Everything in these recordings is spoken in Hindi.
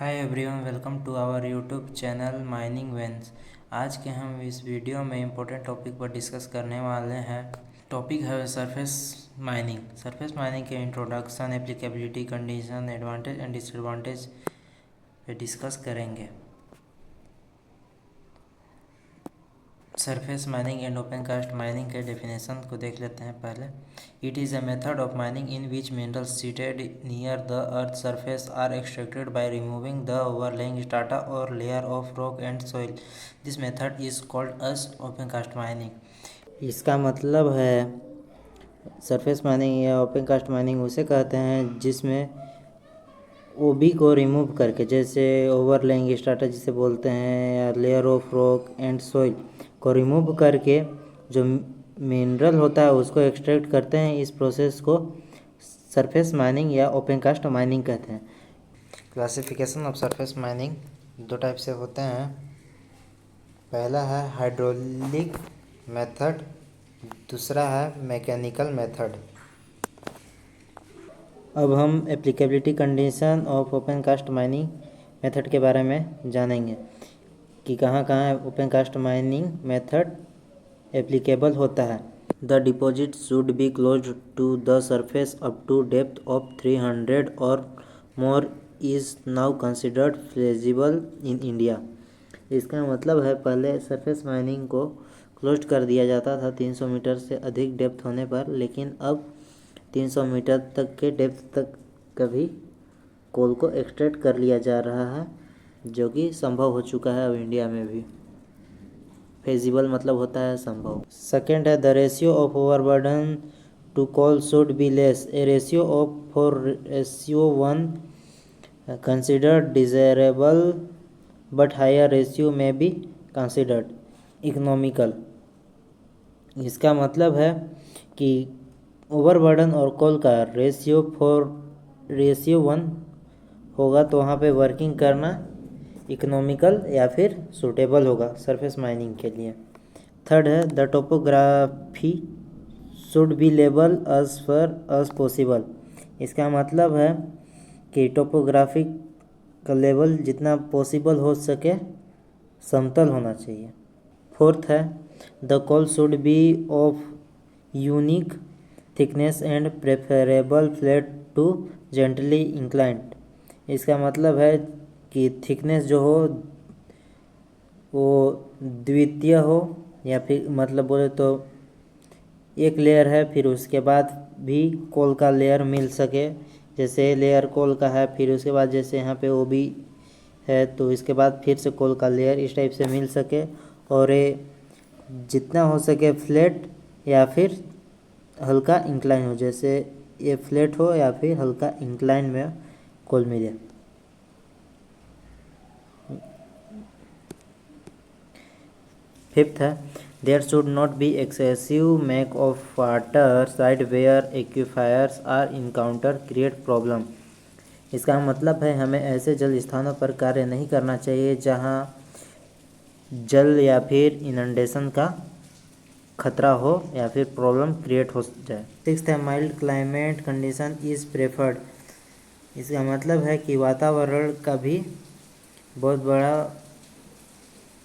Hi everyone, welcome to our YouTube channel mining वेंस। आज के हम इस वीडियो में इम्पोर्टेंट टॉपिक पर डिस्कस करने वाले हैं। टॉपिक है सरफेस माइनिंग। सरफेस माइनिंग के introduction, applicability, condition, advantage and disadvantage पे डिस्कस करेंगे। Surface mining and open cast mining के डेफिनेशन को देख लेते हैं पहले। It is a method of mining in which minerals seated near the earth surface are extracted by removing the overlying strata और layer of rock and soil. This method is called as open cast mining. इसका मतलब है सरफेस माइनिंग या ओपन कास्ट माइनिंग उसे कहते हैं जिसमें ओबी को रिमूव करके, जैसे ओवरलेइंग स्ट्राटा जिसे बोलते हैं, या layer of rock and soil को रिमूव करके जो मिनरल होता है उसको एक्सट्रैक्ट करते हैं। इस प्रोसेस को सरफेस माइनिंग या ओपन कास्ट माइनिंग कहते हैं। क्लासिफिकेशन ऑफ सरफेस माइनिंग दो टाइप से होते हैं। पहला है हाइड्रोलिक मेथड, दूसरा है मैकेनिकल मेथड। अब हम applicability condition of open cast mining method के बारे में जानेंगे कि कहाँ कहाँ open cast mining method applicable होता है। The deposit should be close to the surface up to depth of 300 और more is now considered feasible in India. इसका मतलब है पहले सरफेस माइनिंग को क्लोज कर दिया जाता था 300 मीटर से अधिक डेप्थ होने पर, लेकिन अब 300 मीटर तक के डेप्थ तक कभी कोल को एक्सट्रैक्ट कर लिया जा रहा है, जो कि संभव हो चुका है अब इंडिया में भी। फेजिबल मतलब होता है संभव। सेकेंड है the ratio of overburden to coal should be less. A ratio of 4:1 considered desirable but higher ratio may be considered economical. इसका मतलब है कि ओवरबर्डन और कोल का रेशियो 4:1 होगा तो वहाँ पे वर्किंग करना इकोनॉमिकल या फिर सूटेबल होगा सरफेस माइनिंग के लिए। थर्ड है द टोपोग्राफी शुड बी लेबल एज फर एज पॉसिबल। इसका मतलब है कि टोपोग्राफी का लेवल जितना पॉसिबल हो सके समतल होना चाहिए। फोर्थ है the coal should be of unique thickness and preferable flat to gently inclined. इसका मतलब है कि थिकनेस जो हो वो द्वितीय हो, या फिर मतलब बोले तो एक लेयर है फिर उसके बाद भी कोल का लेयर मिल सके। जैसे लेयर कोल का है, फिर उसके बाद जैसे यहाँ पे वो भी है तो इसके बाद फिर से कोल का लेयर इस टाइप से मिल सके, और ये जितना हो सके फ्लैट या फिर हल्का इंक्लाइन हो, जैसे ये फ्लैट हो या फिर हल्का इंक्लाइन में कोल मिले। फिफ्थ है there should not be excessive make of water side where aquifers are encounter create problem. इसका मतलब है हमें ऐसे जल स्थानों पर कार्य नहीं करना चाहिए जहाँ जल या फिर इनंडेशन का खतरा हो या फिर प्रॉब्लम क्रिएट हो जाए। सिक्स्थ है mild climate condition is preferred. इसका मतलब है कि वातावरण का भी बहुत बड़ा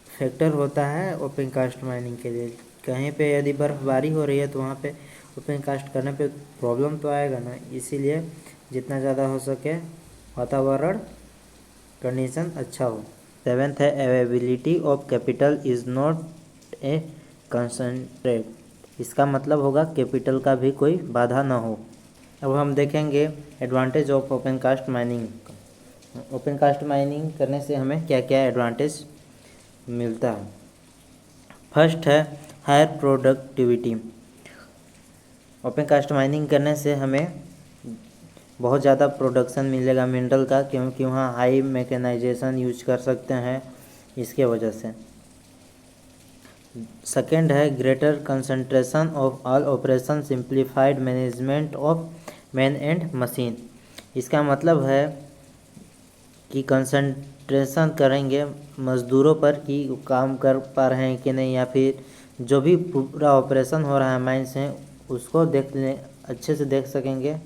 फैक्टर होता है ओपन कास्ट माइनिंग के लिए। कहीं पे यदि बर्फ़बारी हो रही है तो वहाँ पे ओपन कास्ट करने पे प्रॉब्लम तो आएगा ना, इसीलिए जितना ज़्यादा हो सके वातावरण कंडीशन अच्छा हो। सेवेंथ है availability of capital is not a concentrate. इसका मतलब होगा कैपिटल का भी कोई बाधा ना हो। अब हम देखेंगे advantage of open cast mining. Open cast mining करने से हमें क्या क्या एडवांटेज मिलता है। फर्स्ट है higher productivity. Open cast mining करने से हमें बहुत ज़्यादा प्रोडक्शन मिलेगा मिनरल का, क्योंकि वहाँ हाई मैकेनाइजेशन यूज कर सकते हैं इसके वजह से। सेकेंड है greater concentration of all operation, simplified management of man and machine. इसका मतलब है कि कंसंट्रेशन करेंगे मज़दूरों पर कि काम कर पा रहे हैं कि नहीं, या फिर जो भी पूरा ऑपरेशन हो रहा है माइंस हैं उसको अच्छे से देख सकेंगे,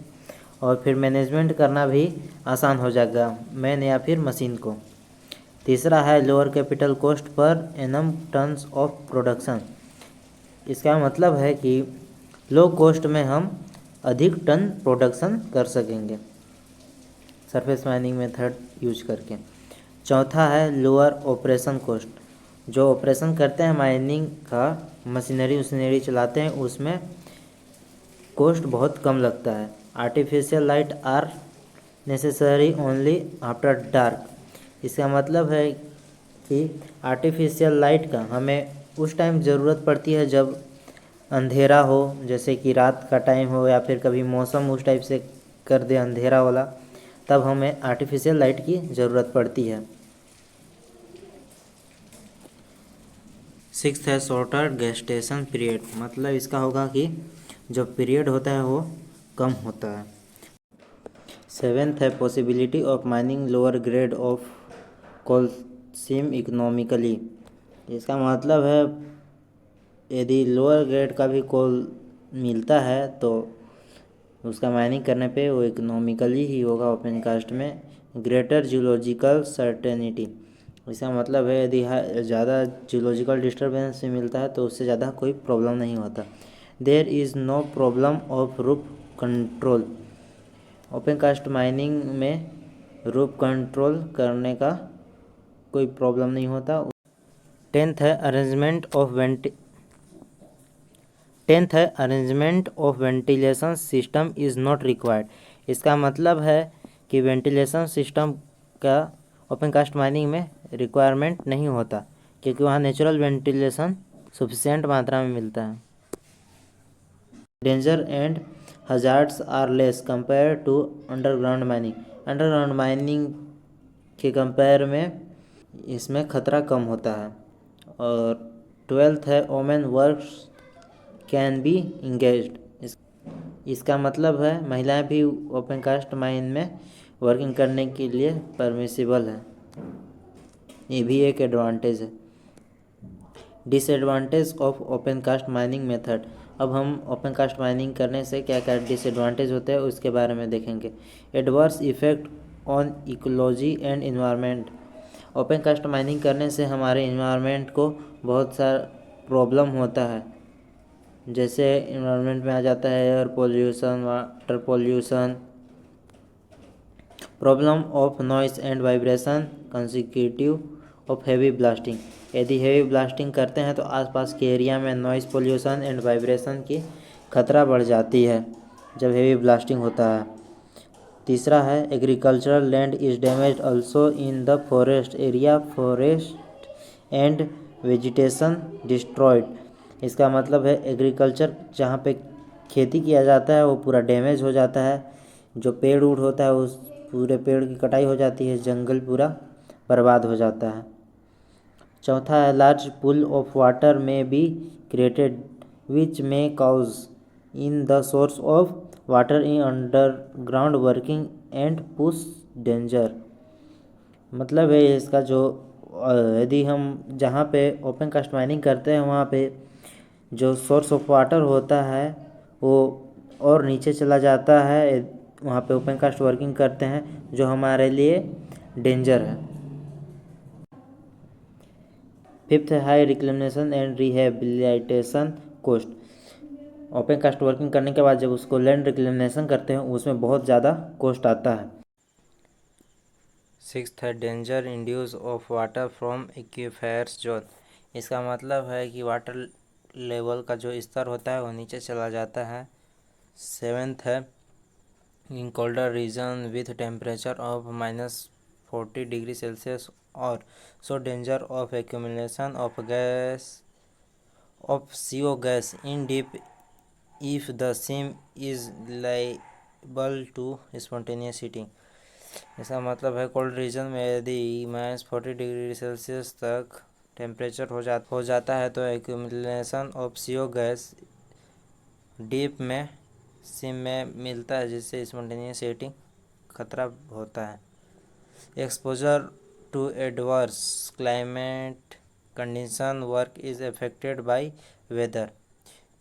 और फिर मैनेजमेंट करना भी आसान हो जाएगा मैन या फिर मशीन को। तीसरा है lower capital cost per annum tons of production. इसका मतलब है कि लो कॉस्ट में हम अधिक टन प्रोडक्शन कर सकेंगे सरफेस माइनिंग मेथड यूज करके। चौथा है लोअर ऑपरेशन कॉस्ट। जो ऑपरेशन करते हैं माइनिंग का, मशीनरी चलाते हैं, उसमें कॉस्ट बहुत कम लगता है। Artificial light are necessary only after dark. इसका मतलब है कि आर्टिफिशियल लाइट का हमें उस टाइम ज़रूरत पड़ती है जब अंधेरा हो, जैसे कि रात का टाइम हो या फिर कभी मौसम उस टाइप से कर दे अंधेरा वाला, तब हमें आर्टिफिशियल लाइट की ज़रूरत पड़ती है। सिक्स्थ है शॉर्टर गेस्टेशन पीरियड। मतलब इसका होगा कि जो पीरियड होता है वो कम होता है। सेवेंथ है possibility of mining lower grade of coal seam economically. इसका मतलब है यदि लोअर ग्रेड का भी कोल मिलता है तो उसका माइनिंग करने पे वो इकोनॉमिकली ही होगा ओपन कास्ट में। Greater geological certainty. इसका मतलब है यदि ज़्यादा जियोलॉजिकल डिस्टर्बेंस से मिलता है तो उससे ज़्यादा कोई प्रॉब्लम नहीं होता। There is no problem of roof control. Open cast mining में रूफ कंट्रोल करने का कोई प्रॉब्लम नहीं होता। टेंथ है arrangement of ventilation system is not required. इसका मतलब है कि वेंटिलेशन सिस्टम का ओपन कास्ट माइनिंग में रिक्वायरमेंट नहीं होता, क्योंकि वहाँ नेचुरल वेंटिलेशन सफिशिएंट मात्रा में मिलता है। Danger and hazards are less compare to underground mining. Underground mining के कंपेयर में इसमें खतरा कम होता है। और ट्वेल्थ है women works can be engaged. इसका मतलब है महिलाएं भी ओपन कास्ट माइन में वर्किंग करने के लिए परमिसिबल है। ये भी एक एडवांटेज है। Disadvantage of open cast mining method. अब हम ओपन कास्ट माइनिंग करने से क्या क्या डिसएडवांटेज होते हैं उसके बारे में देखेंगे। Adverse effect on ecology and environment. Open cast mining करने से हमारे इन्वायरमेंट को बहुत सारा प्रॉब्लम होता है। जैसे इन्वायरमेंट में आ जाता है air pollution, water pollution, problem of noise and vibration consecutive of heavy blasting. यदि हेवी ब्लास्टिंग करते हैं तो आसपास के एरिया में नॉइस पोल्यूशन एंड वाइब्रेशन की खतरा बढ़ जाती है जब हेवी ब्लास्टिंग होता है। तीसरा है agricultural land is damage also in the forest area, forest and vegetation destroyed. इसका मतलब है एग्रीकल्चर जहाँ पे खेती किया जाता है वो पूरा डैमेज हो जाता है। जो पेड़ उड़ होता है उस पूरे पेड़ की कटाई हो जाती है, जंगल पूरा बर्बाद हो जाता है। चौथा है large pool of water may be created which may cause in the source of water in underground working and push danger. मतलब है इसका जो यदि हम जहाँ पे ओपन कास्ट माइनिंग करते हैं वहाँ पे जो सोर्स ऑफ वाटर होता है वो और नीचे चला जाता है, वहाँ पे ओपन कास्ट वर्किंग करते हैं जो हमारे लिए डेंजर है। फिफ्थ है high reclamation and rehabilitation cost. Open cast working करने के बाद जब उसको लैंड रिक्लेमेशन करते हैं उसमें बहुत ज़्यादा कॉस्ट आता है। सिक्स्थ है danger induce of water from aquifers zone. इसका मतलब है कि वाटर लेवल का जो स्तर होता है वो नीचे चला जाता है। सेवेंथ है in colder region with temperature of -40 degree Celsius और so danger of accumulation of gas of CO gas in deep if the same is liable to spontaneous heating. इसका मतलब है कोल्ड रीजन में यदि -40 डिग्री सेल्सियस तक टेम्परेचर हो जाता है तो accumulation of CO gas deep में सिम में मिलता है, जिससे स्पॉन्टेनियस हीटिंग खतरा होता है। Exposure to adverse climate condition work is affected by weather.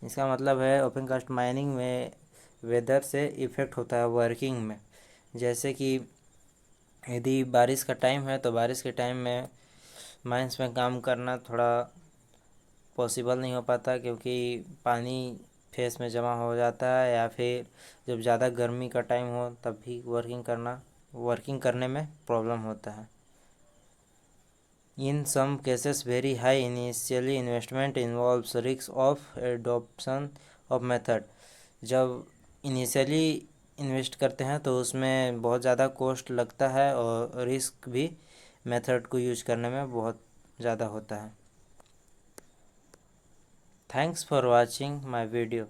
इसका मतलब है ओपन कास्ट माइनिंग में वेदर से इफ़ेक्ट होता है वर्किंग में। जैसे कि यदि बारिश का टाइम है तो बारिश के टाइम में माइंस में काम करना थोड़ा पॉसिबल नहीं हो पाता, क्योंकि पानी फेस में जमा हो जाता है, या फिर जब ज़्यादा गर्मी का टाइम हो तब भी वर्किंग करने में प्रॉब्लम होता है। In some cases, very high initially investment involves risks of adoption of method। जब इनिशियली इन्वेस्ट करते हैं तो उसमें बहुत ज़्यादा कॉस्ट लगता है और रिस्क भी मेथड को यूज करने में बहुत ज़्यादा होता है। Thanks for watching my video.